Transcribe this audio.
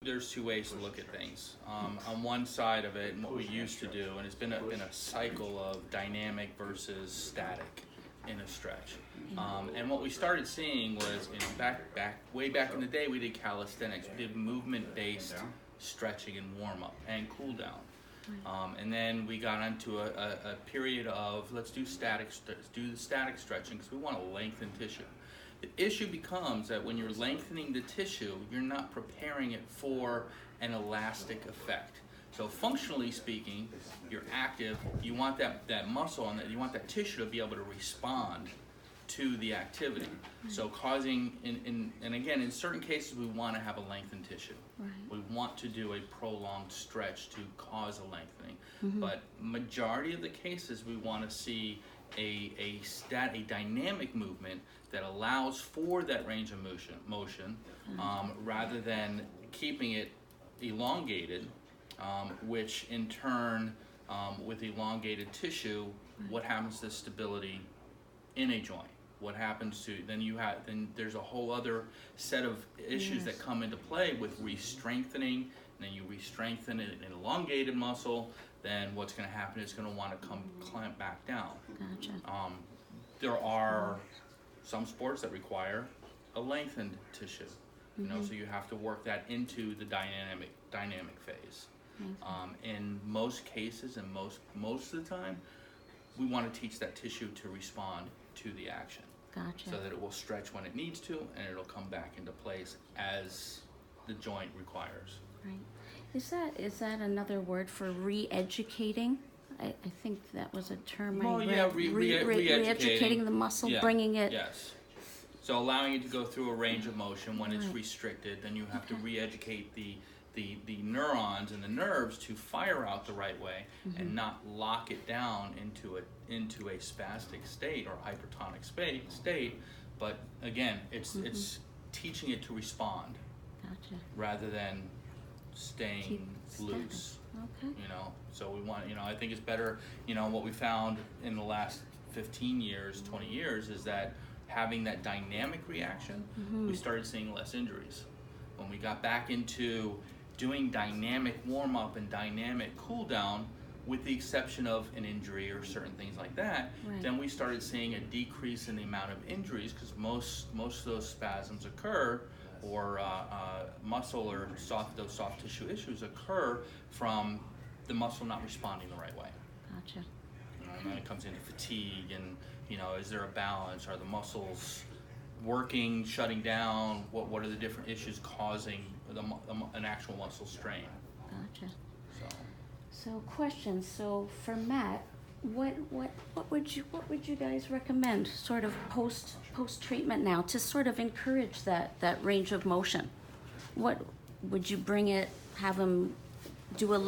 there's two ways to look at things. On one side of it, and what we used to do, and it's been a cycle of dynamic versus static in a stretch. And what we started seeing was, way back in the day, we did calisthenics. We did movement-based stretching and warm-up and cool-down. And then we got into a period of let's do the static stretching because we want to lengthen tissue. The issue becomes that when you're lengthening the tissue, you're not preparing it for an elastic effect. So functionally speaking, you're active, you want that muscle and you want that tissue to be able to respond to the activity. So causing, and again, in certain cases we want to have a lengthened tissue. We want to do a prolonged stretch to cause a lengthening. But majority of the cases we want to see a dynamic movement that allows for that range of motion rather than keeping it elongated, which in turn, with elongated tissue, what happens to stability in a joint? What happens to, then there's a whole other set of issues that come into play with re-strengthening, and then you re-strengthen an elongated muscle, then what's going to happen is going to want to clamp back down. Gotcha. There are some sports that require a lengthened tissue, you know, so you have to work that into the dynamic phase. In most cases, and most of the time, we want to teach that tissue to respond to the action. Gotcha. So that it will stretch when it needs to, and it'll come back into place as the joint requires. Right. Is that another word for re-educating? I think that was a term I read. Yeah, re-educating the muscle, bringing it. Yes. So allowing it to go through a range of motion when it's restricted, then you have to re-educate the neurons and the nerves to fire out the right way and not lock it down into a spastic state or hypertonic state. But again, it's teaching it to respond rather than staying loose. Okay. You know, so we want, I think it's better, what we found in the last 15 years, 20 years is that having that dynamic reaction, we started seeing less injuries. When we got back into doing dynamic warm-up and dynamic cool-down, with the exception of an injury or certain things like that, then we started seeing a decrease in the amount of injuries because most of those spasms occur, or muscle or those soft tissue issues occur from the muscle not responding the right way. Gotcha. And then it comes into fatigue and, is there a balance? Are the muscles working, shutting down? What are the different issues causing an actual muscle strain? Gotcha. So question. So for Matt, what would you guys recommend, sort of post treatment now, to sort of encourage that range of motion? What would you bring it? Have him do a